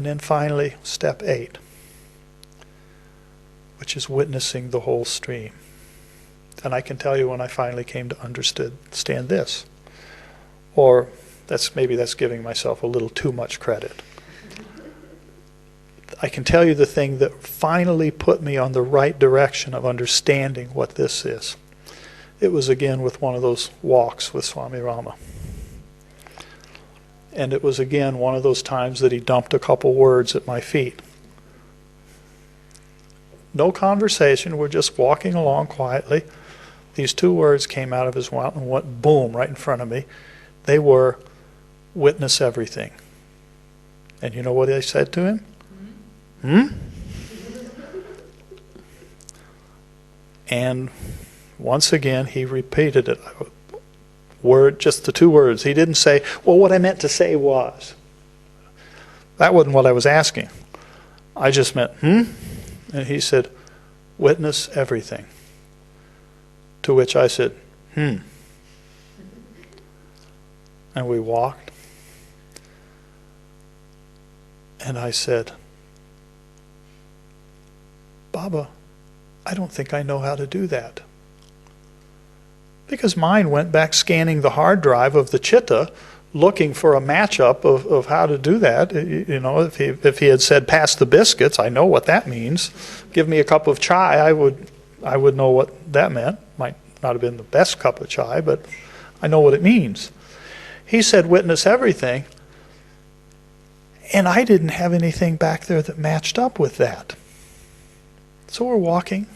And then finally, step 8, which is witnessing the whole stream. And I can tell you when I finally came to understand this, or maybe that's giving myself a little too much credit. I can tell you the thing that finally put me on the right direction of understanding what this is. It was again with one of those walks with Swami Rama. And it was again one of those times that he dumped a couple words at my feet. No conversation, we're just walking along quietly. These 2 words came out of his mouth and went boom right in front of me. They were, witness everything. And you know what I said to him? And once again, he repeated it. Just the 2 words. He didn't say, well, what I meant to say was. That wasn't what I was asking. I just meant, And he said, witness everything. To which I said, And we walked. And I said, Baba, I don't think I know how to do that. Because mine went back scanning the hard drive of the chitta, looking for a matchup of how to do that. You know, if he had said, pass the biscuits, I know what that means. Give me a cup of chai, I would know what that meant. Might not have been the best cup of chai, but I know what it means. He said, witness everything. And I didn't have anything back there that matched up with that. So we're walking.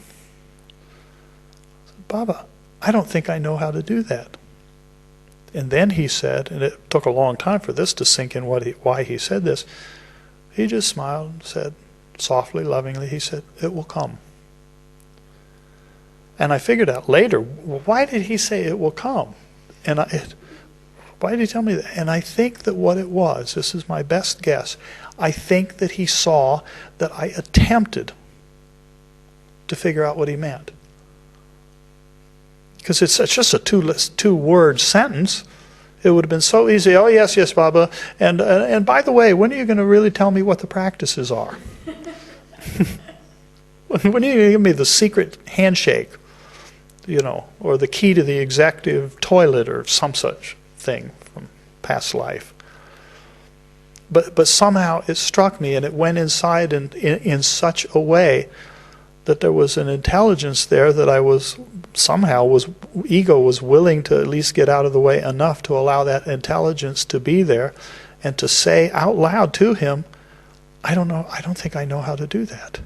I said, Baba, I don't think I know how to do that. And then he said, and it took a long time for this to sink in why he said this, he just smiled and said, softly, lovingly, he said, it will come. And I figured out later, well, why did he say it will come? And why did he tell me that? And I think that what it was, this is my best guess, I think that he saw that I attempted to figure out what he meant. Because it's just a 2-word sentence. It would have been so easy. Oh, yes, yes, Baba. And by the way, when are you going to really tell me what the practices are? When are you going to give me the secret handshake? You know, or the key to the executive toilet or some such thing from past life. But somehow it struck me and it went inside in such a way that there was an intelligence there that ego was willing to at least get out of the way enough to allow that intelligence to be there and to say out loud to him, I don't think I know how to do that.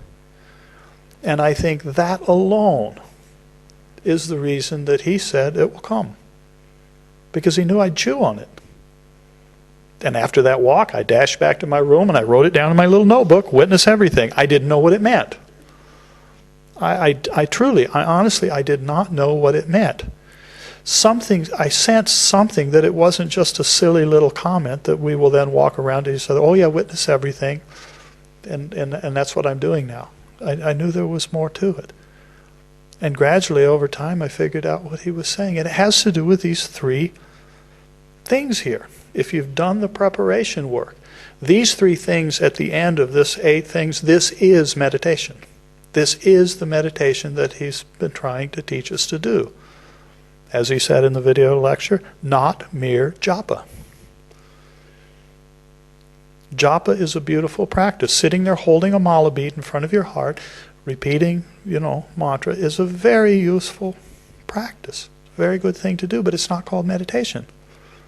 And I think that alone is the reason that he said it will come. Because he knew I'd chew on it. And after that walk, I dashed back to my room and I wrote it down in my little notebook, witness everything. I didn't know what it meant. I honestly, I did not know what it meant. I sensed something that it wasn't just a silly little comment that we will then walk around and say, oh yeah, witness everything. And that's what I'm doing now. I knew there was more to it. And gradually over time I figured out what he was saying. And it has to do with these 3 things here. If you've done the preparation work, these 3 things at the end of this 8 things, this is meditation. This is the meditation that he's been trying to teach us to do. As he said in the video lecture, not mere japa. Japa is a beautiful practice. Sitting there holding a mala bead in front of your heart, repeating, mantra is a very useful practice. Very good thing to do, but it's not called meditation.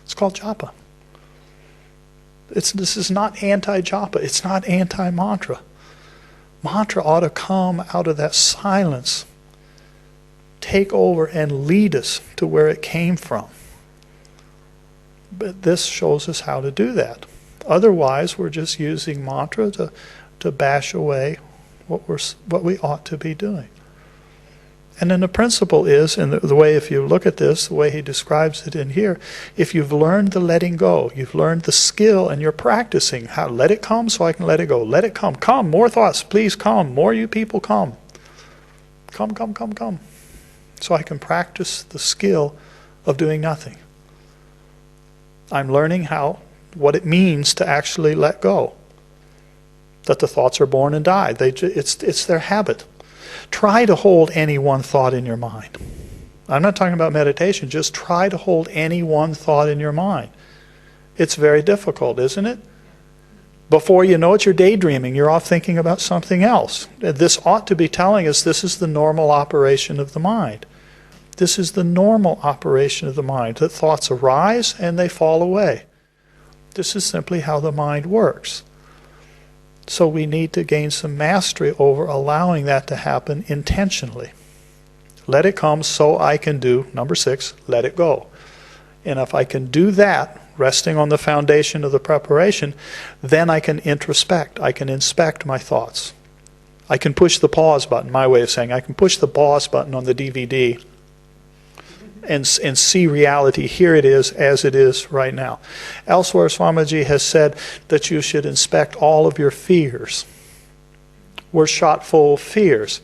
It's called japa. This is not anti-japa. It's not anti-mantra. Mantra ought to come out of that silence, take over and lead us to where it came from. But this shows us how to do that. Otherwise, we're just using mantra to bash away what we ought to be doing. And then the principle is, and the way, if you look at this, the way he describes it in here, if you've learned the letting go, you've learned the skill, and you're practicing how to let it come so I can let it go. Let it come. Come, more thoughts, please come. More you people come. Come, come, come, come. So I can practice the skill of doing nothing. I'm learning what it means to actually let go. that the thoughts are born and die. It's their habit. Try to hold any one thought in your mind. I'm not talking about meditation. Just try to hold any one thought in your mind. It's very difficult, isn't it? Before you know it, you're daydreaming. You're off thinking about something else. This ought to be telling us this is the normal operation of the mind. This is the normal operation of the mind, that thoughts arise and they fall away. This is simply how the mind works. So we need to gain some mastery over allowing that to happen intentionally. Let it come so I can do, number 6, let it go. And if I can do that, resting on the foundation of the preparation, then I can introspect. I can inspect my thoughts. I can push the pause button, my way of saying, I can push the pause button on the DVD and see reality. Here it is as it is right now. Elsewhere, Swamiji has said that you should inspect all of your fears. We're shot full of fears.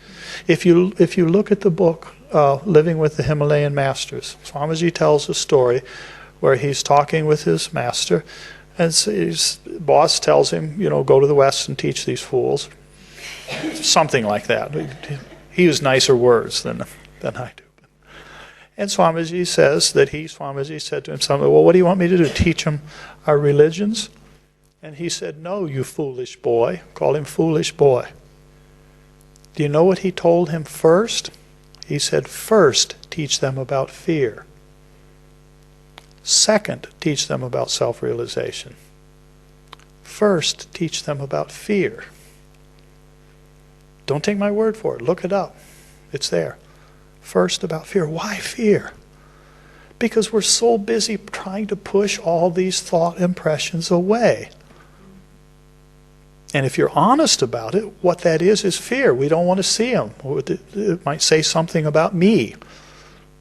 If you look at the book, Living with the Himalayan Masters, Swamiji tells a story where he's talking with his master, and his boss tells him, go to the West and teach these fools. Something like that. He used nicer words than I do. And Swamiji says that Swamiji said to him something, well, what do you want me to do? Teach them our religions? And he said, no, you foolish boy. Call him foolish boy. Do you know what he told him first? He said, first, teach them about fear. Second, teach them about self-realization. First, teach them about fear. Don't take my word for it. Look it up. It's there. First, about fear. Why fear? Because we're so busy trying to push all these thought impressions away. And if you're honest about it, what that is fear. We don't want to see them. It might say something about me.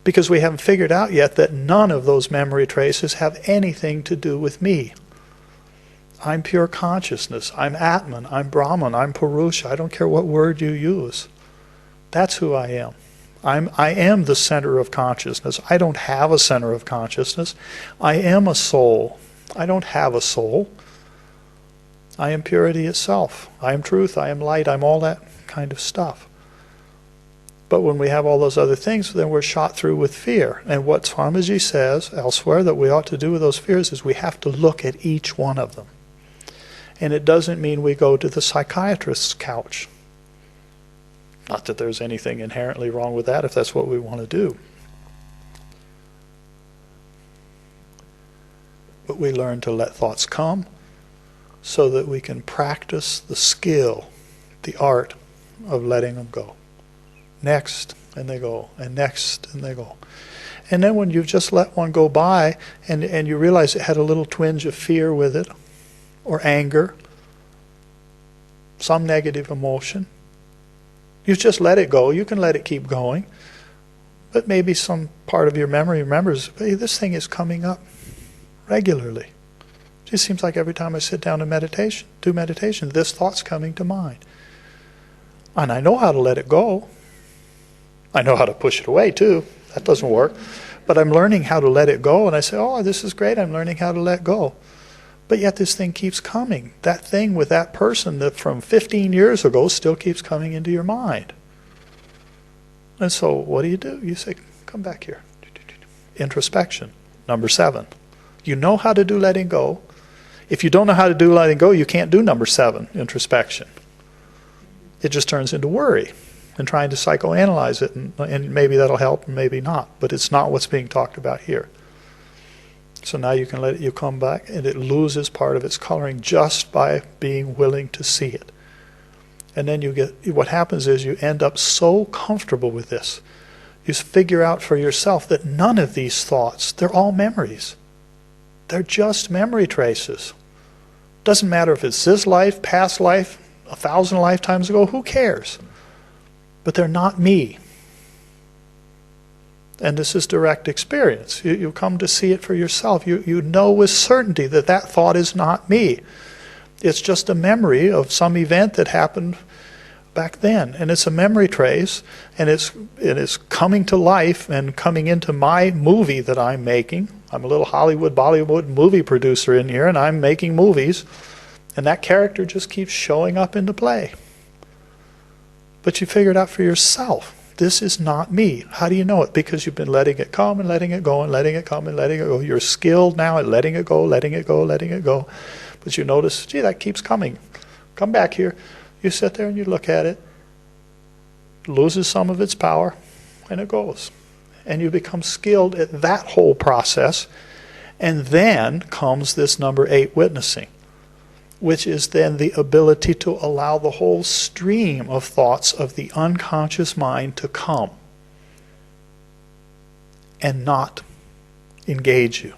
Because we haven't figured out yet that none of those memory traces have anything to do with me. I'm pure consciousness. I'm Atman. I'm Brahman. I'm Purusha. I don't care what word you use. That's who I am. I am the center of consciousness. I don't have a center of consciousness. I am a soul. I don't have a soul. I am purity itself. I am truth. I am light. I'm all that kind of stuff. But when we have all those other things, then we're shot through with fear. And what Swamiji says elsewhere that we ought to do with those fears is we have to look at each one of them. And it doesn't mean we go to the psychiatrist's couch. Not that there's anything inherently wrong with that if that's what we want to do. But we learn to let thoughts come so that we can practice the skill, the art of letting them go. Next, and they go, and next, and they go. And then when you've just let one go by and you realize it had a little twinge of fear with it, or anger, some negative emotion, you just let it go. You can let it keep going. But maybe some part of your memory remembers, hey, this thing is coming up regularly. It just seems like every time I sit down to do meditation, this thought's coming to mind. And I know how to let it go. I know how to push it away too. That doesn't work. But I'm learning how to let it go, and I say, oh, this is great. I'm learning how to let go. But yet this thing keeps coming. That thing with that person that from 15 years ago still keeps coming into your mind. And so what do? You say, come back here. Introspection. Number 7. You know how to do letting go. If you don't know how to do letting go, you can't do number 7, introspection. It just turns into worry and trying to psychoanalyze it, and maybe that'll help, and maybe not. But it's not what's being talked about here. So now you can let it come back, and it loses part of its coloring just by being willing to see it. And then what happens is you end up so comfortable with this. You figure out for yourself that none of these thoughts, they're all memories. They're just memory traces. Doesn't matter if it's this life, past life, 1,000 lifetimes ago, who cares? But they're not me. And this is direct experience. You come to see it for yourself. You know with certainty that that thought is not me. It's just a memory of some event that happened back then. And it's a memory trace, and it is coming to life and coming into my movie that I'm making. I'm a little Hollywood, Bollywood movie producer in here, and I'm making movies. And that character just keeps showing up into play. But you figure it out for yourself. This is not me. How do you know it? Because you've been letting it come and letting it go and letting it come and letting it go. You're skilled now at letting it go, letting it go, letting it go. But you notice, gee, that keeps coming. Come back here. You sit there and you look at it. It loses some of its power and it goes. And you become skilled at that whole process. And then comes this number 8 witnessing, which is then the ability to allow the whole stream of thoughts of the unconscious mind to come and not engage you,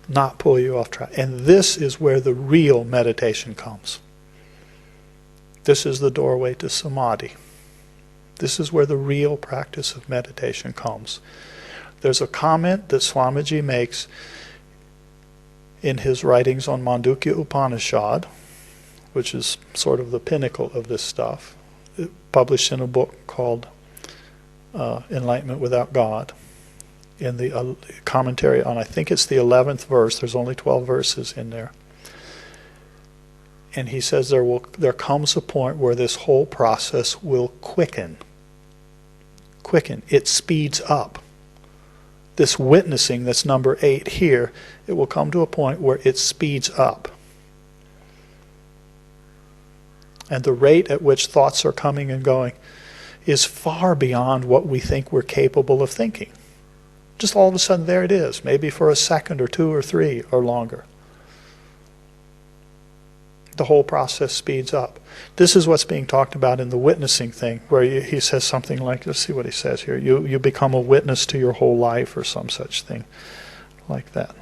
not pull you off track. And this is where the real meditation comes. This is the doorway to samadhi. This is where the real practice of meditation comes. There's a comment that Swamiji makes in his writings on Mandukya Upanishad, which is sort of the pinnacle of this stuff, published in a book called Enlightenment Without God. In the commentary on, I think it's the 11th verse, there's only 12 verses in there. And he says there comes a point where this whole process will quicken. It speeds up. This witnessing, that's number 8 here, it will come to a point where it speeds up. And the rate at which thoughts are coming and going is far beyond what we think we're capable of thinking. Just all of a sudden there it is, maybe for a second or 2 or 3 or longer. The whole process speeds up. This is what's being talked about in the witnessing thing, where he says something like, let's see what he says here, you become a witness to your whole life or some such thing like that.